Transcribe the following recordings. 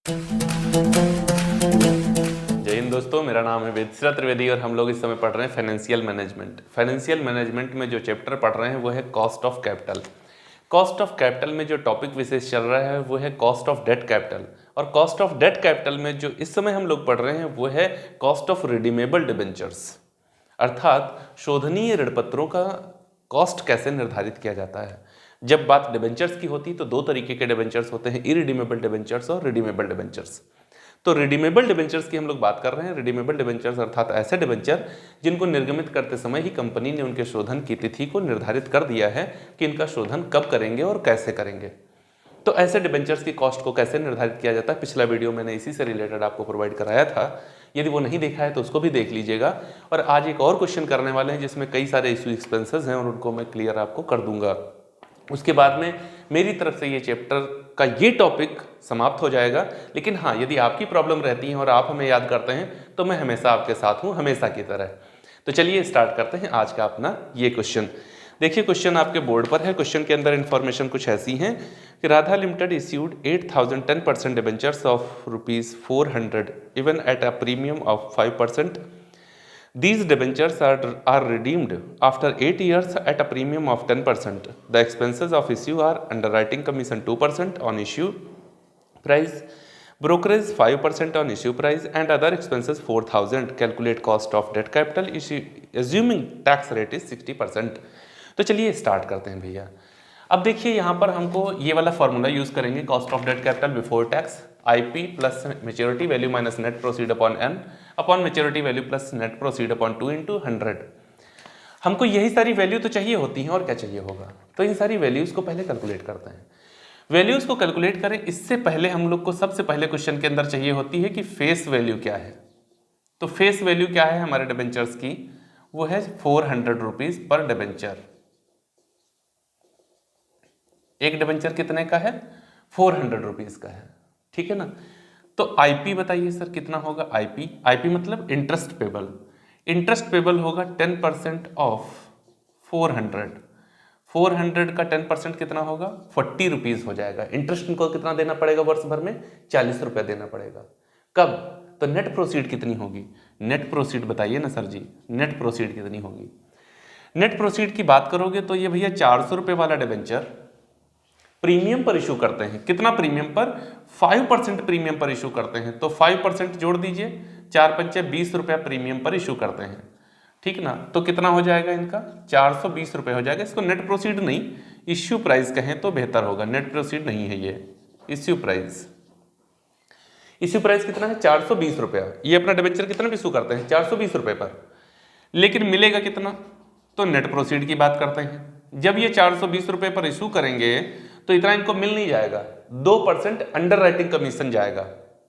जय हिंद दोस्तों, मेरा नाम है वेदश्री त्रिवेदी और हम लोग इस समय पढ़ रहे हैं फाइनेंशियल मैनेजमेंट। फाइनेंशियल मैनेजमेंट में जो चैप्टर पढ़ रहे हैं वो है cost of capital. Cost of capital में जो टॉपिक विशेष चल रहा है वो है कॉस्ट ऑफ डेट कैपिटल। और कॉस्ट ऑफ डेट कैपिटल में जो इस समय हम लोग पढ़ रहे हैं वो है कॉस्ट ऑफ रिडीमेबल डिबेंचर्स, अर्थात शोधनीय ऋणपत्रों का कॉस्ट कैसे निर्धारित किया जाता है। जब बात डिबेंचर्स की होती है तो दो तरीके के डिबेंचर्स होते हैं, इरिडीमेबल डिबेंचर्स और रिडीमेबल डिबेंचर्स। तो रिडीमेबल डिबेंचर्स की हम लोग बात कर रहे हैं। रिडीमेबल डिबेंचर्स अर्थात ऐसे डिबेंचर जिनको निर्गमित करते समय ही कंपनी ने उनके शोधन की तिथि को निर्धारित कर दिया है कि इनका शोधन कब करेंगे और कैसे करेंगे। तो ऐसे डिबेंचर्स की कॉस्ट को कैसे निर्धारित किया जाता है, पिछला वीडियो मैंने इसी से रिलेटेड आपको प्रोवाइड कराया था। यदि वो नहीं देखा है तो उसको भी देख लीजिएगा। और आज एक और क्वेश्चन करने वाले हैं जिसमें कई सारे इशू एक्सपेंसेस हैं और उनको मैं क्लियर आपको कर दूंगा। उसके बाद में मेरी तरफ से ये चैप्टर का ये टॉपिक समाप्त हो जाएगा। लेकिन हाँ, यदि आपकी प्रॉब्लम रहती है और आप हमें याद करते हैं तो मैं हमेशा आपके साथ हूँ, हमेशा की तरह। तो चलिए स्टार्ट करते हैं आज का अपना ये क्वेश्चन। देखिए क्वेश्चन आपके बोर्ड पर है। क्वेश्चन के अंदर इन्फॉर्मेशन कुछ ऐसी है कि Radha limited issued 8,010% debentures of ₹400 even at a premium of 5%. These debentures are redeemed after 8 years at a premium of 10%. The expenses of issue are underwriting commission 2% on issue price, brokerage 5% on issue price, and other expenses 4,000. Calculate cost of debt capital issue assuming tax rate is 60%. तो चलिए start करते हैं भैया। अब देखिए यहाँ पर हमको ये वाला फॉर्मूला यूज करेंगे, cost of debt capital before tax IP plus maturity value minus net proceed upon N upon maturity value plus net proceed upon 2 into 100। हमको यही सारी वैल्यू तो चाहिए होती हैं और क्या चाहिए होगा, तो इन सारी वैल्यूज को पहले कैलकुलेट करते हैं। वैल्यूज को कैलकुलेट करें इससे पहले हम लोग को सबसे पहले क्वेश्चन के अंदर चाहिए होती है कि फेस वैल्यू क्या है। तो फेस वैल्यू क्या है हमारे डिबेंचर्स की, वो है 400 रुपीज पर डिबेंचर। एक डिबेंचर कितने का है, 400 रुपीज का है, ठीक है ना। तो IP बताइए सर कितना होगा। IP मतलब इंटरेस्ट पेबल। इंटरेस्ट पेबल होगा 10% ऑफ 400 का 10% कितना होगा, 40 रुपीज हो जाएगा। इंटरेस्ट इनको कितना देना पड़ेगा वर्ष भर में, 40 रुपया देना पड़ेगा। कब, तो नेट प्रोसीड कितनी होगी, नेट प्रोसीड बताइए ना सर जी, नेट प्रोसीड कितनी होगी। नेट प्रोसीड की बात करोगे तो ये भैया 400 रुपये वाला डिबेंचर प्रीमियम पर इशू करते हैं। कितना प्रीमियम पर, 5% प्रीमियम पर इशू करते हैं। तो 5% जोड़ दीजिए, 4×5 20 रुपया प्रीमियम पर इशू करते हैं, ठीक ना। तो कितना हो जाएगा इनका, 420 रुपये हो जाएगा। इसको नेट प्रोसीड नहीं इश्यू प्राइस कहें तो बेहतर होगा, नेट प्रोसीड नहीं है ये, इश्यू प्राइस। इश्यू प्राइस कितना है, 420 रुपया। ये अपना डिबेंचर कितना इशू करते हैं, 420 रुपये पर, लेकिन मिलेगा कितना, तो नेट प्रोसीड की बात करते हैं। जब ये 420 रुपये पर इशू करेंगे तो इतना इनको मिल नहीं जाएगा, 2% अंडर राइटिंग कमीशन जाएगा,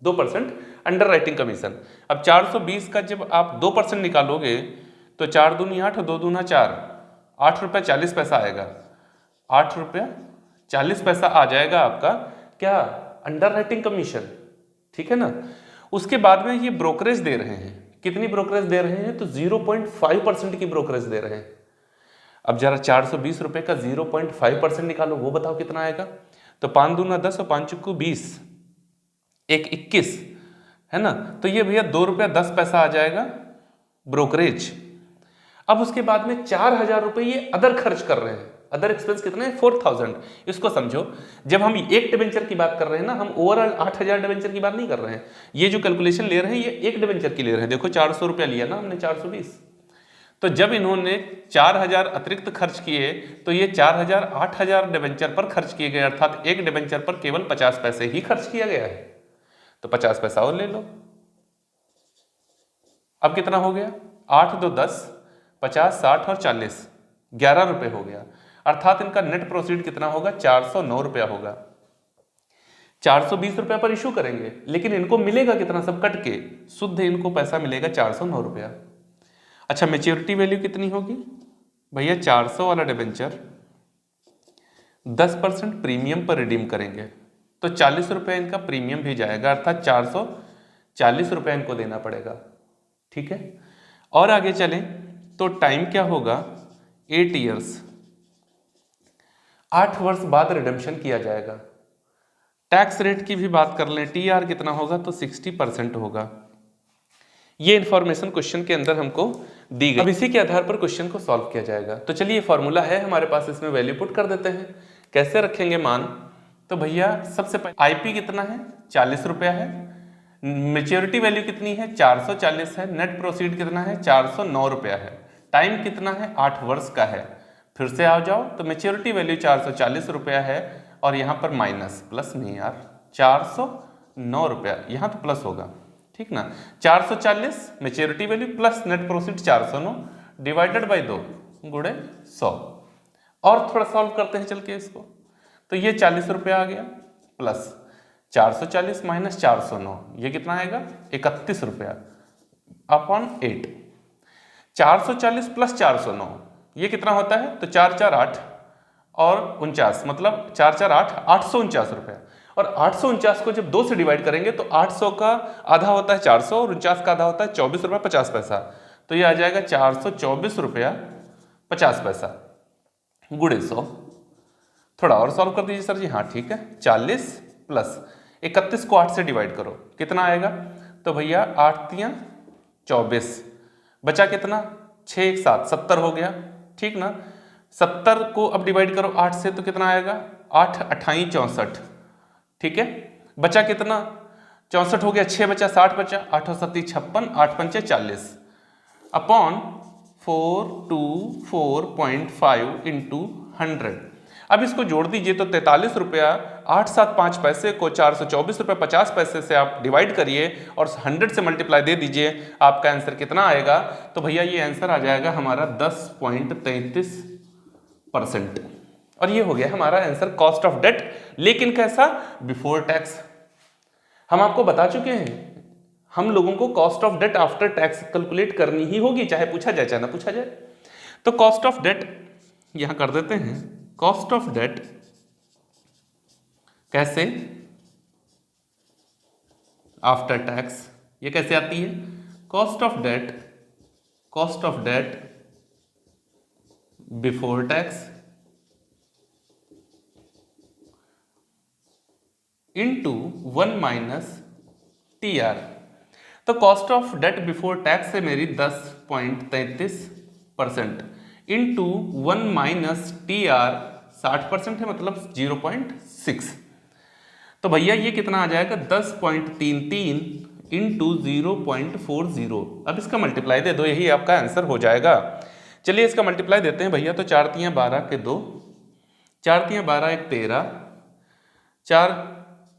2% अंडर राइटिंग कमीशन। अब 420 का जब आप 2% निकालोगे तो 4 दूनी 8, 2 दूना 4, 8 रुपया 40 पैसा आएगा, 8 रुपया 40 पैसा आ जाएगा आपका क्या, अंडर राइटिंग कमीशन, ठीक है ना। उसके बाद में ये ब्रोकरेज दे रहे हैं, कितनी ब्रोकरेज दे रहे हैं, तो 0.5% की ब्रोकरेज दे रहे हैं। अब जरा 420 रुपये का 0.5% निकालो, वो बताओ कितना आएगा। तो 5 दूना 10 और 5 चुक्कू 20, 1 21 है ना। तो ये भैया 2 रुपया 10 पैसा आ जाएगा ब्रोकरेज। अब उसके बाद में 4,000 रुपये ये अदर खर्च कर रहे हैं। अदर एक्सपेंस कितने हैं, 4,000। इसको समझो, जब हम एक डिबेंचर की बात कर रहे हैं ना, हम ओवरऑल 8,000 डिबेंचर की बात नहीं कर रहे हैं। ये जो कैलकुलेशन ले रहे हैं ये एक डिबेंचर की ले रहे हैं। देखो 400 रुपया लिया ना हमने, 420। तो जब इन्होंने 4,000 अतिरिक्त खर्च किए तो ये 4,000 8,000 डिबेंचर पर खर्च किए गए, अर्थात एक डिबेंचर पर केवल 50 पैसे ही खर्च किया गया है। तो 50 पैसा और ले लो। अब कितना हो गया, 8 2 10, 50 60 और 40, 11 रुपये हो गया। अर्थात इनका नेट प्रोसीड कितना होगा, 409 रुपया होगा। 420 रुपया पर इशू करेंगे, लेकिन इनको मिलेगा कितना, सब कट के शुद्ध इनको पैसा मिलेगा 409 रुपया। अच्छा, मेच्योरिटी वैल्यू कितनी होगी भैया, 400 वाला डिबेंचर 10% प्रीमियम पर रिडीम करेंगे तो 40 रुपये इनका प्रीमियम भी जाएगा, अर्थात 440 रुपये इनको देना पड़ेगा, ठीक है। और आगे चलें तो टाइम क्या होगा, 8 ईयर्स, 8 वर्ष बाद रिडेम्पशन किया जाएगा। टैक्स रेट की भी बात कर लें, टीआर कितना होगा तो 60% होगा। ये इन्फॉर्मेशन क्वेश्चन के अंदर हमको दी गई। अब इसी के आधार पर क्वेश्चन को सॉल्व किया जाएगा। तो चलिए फॉर्मूला है हमारे पास, इसमें वैल्यू पुट कर देते हैं। कैसे रखेंगे मान, तो भैया सबसे पहले आईपी कितना है 40 रुपया है, मेच्योरिटी वैल्यू कितनी है 440 है, नेट प्रोसीड कितना है 409 रुपया है, टाइम कितना है 8 वर्ष का है। फिर से आ जाओ तो मेच्योरिटी वैल्यू 440 रुपया है और यहाँ पर माइनस, प्लस नहीं यार 409 रुपया, यहाँ तो प्लस होगा, ठीक ना। 440 maturity value plus net proceed 409 divided by 2 गुणे 100। और थोड़ा सॉल्व करते हैं चल के इसको, तो ये 40 रुपया आ गया प्लस 440 माइनस 409, ये कितना आएगा 31 रुपया अपॉन 8। 440 प्लस 409 ये कितना होता है, तो 4 4 8 और 49, मतलब 4 4 8 849 रुपया। और 849 को जब 2 से डिवाइड करेंगे तो 800 का आधा होता है 400 और 49 का आधा होता है 24 रुपया 50 पैसा। तो ये आ जाएगा 424 रुपया 50 पैसा गुणे 100। थोड़ा और सॉल्व कर दीजिए सर जी। हाँ ठीक है, 40 प्लस 31 को 8 से डिवाइड करो, कितना आएगा, तो भैया 8 3 24, बचा कितना 6 1 7 70 हो गया, ठीक ना। 70 को अब डिवाइड करो 8 से तो कितना आएगा 8 28 64, ठीक है। बचा कितना 64 हो गया, 6 बचा 60 बचा, 8 और 7 56, 8 पंचे 40 अपॉन 424.5 इंटू 100। अब इसको जोड़ दीजिए तो 43 रुपया 875 पैसे को 424 रुपये 50 पैसे से आप डिवाइड करिए और 100 से मल्टीप्लाई दे दीजिए, आपका आंसर कितना आएगा, तो भैया ये आंसर आ जाएगा हमारा 10.33%। और ये हो गया हमारा आंसर कॉस्ट ऑफ डेट, लेकिन कैसा, बिफोर टैक्स। हम आपको बता चुके हैं हम लोगों को cost of debt after tax calculate करनी ही होगी, चाहे पूछा जाए चाहे ना पूछा जाए। तो कॉस्ट ऑफ डेट यहां कर देते हैं, कॉस्ट ऑफ डेट कैसे आफ्टर टैक्स, ये कैसे आती है, cost of debt before tax into 1 minus TR। तो cost of debt before tax है मेरी 10.33% इंटू 1 माइनस TR 60% है, मतलब 0.6। तो भैया ये कितना आ जाएगा 10.33 इंटू 0.40। अब इसका मल्टीप्लाई दे दो, यही आपका आंसर हो जाएगा। चलिए इसका मल्टीप्लाई देते हैं भैया, तो 4 3 12 के 2, 4 3 12 1 13, 4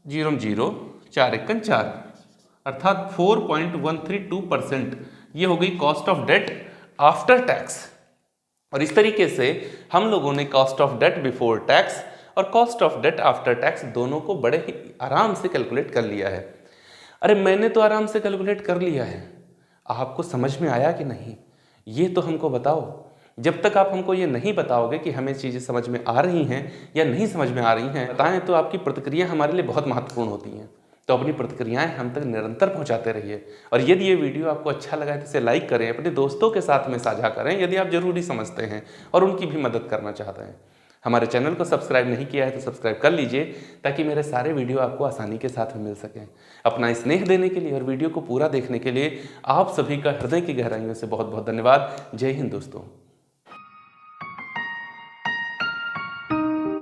0 0 4 1 4, अर्थात 4.132% ये हो गई cost of debt after tax. और इस तरीके से हम लोगों ने cost of debt before tax और cost of debt after tax दोनों को बड़े ही आराम से कैलकुलेट कर लिया है। अरे मैंने तो आराम से कैलकुलेट कर लिया है, आपको समझ में आया कि नहीं, ये तो हमको बताओ। जब तक आप हमको ये नहीं बताओगे कि हमें चीज़ें समझ में आ रही हैं या नहीं समझ में आ रही हैं, बताएं तो आपकी प्रतिक्रिया हमारे लिए बहुत महत्वपूर्ण होती हैं। तो अपनी प्रतिक्रियाएं हम तक निरंतर पहुंचाते रहिए। और यदि ये वीडियो आपको अच्छा लगा है तो इसे लाइक करें, अपने दोस्तों के साथ में साझा करें यदि आप जरूरी समझते हैं और उनकी भी मदद करना चाहते हैं। हमारे चैनल को सब्सक्राइब नहीं किया है तो सब्सक्राइब कर लीजिए, ताकि मेरे सारे वीडियो आपको आसानी के साथ में मिल सकें। अपना स्नेह देने के लिए और वीडियो को पूरा देखने के लिए आप सभी का हृदय की गहराइयों से बहुत बहुत धन्यवाद। जय हिंद दोस्तों।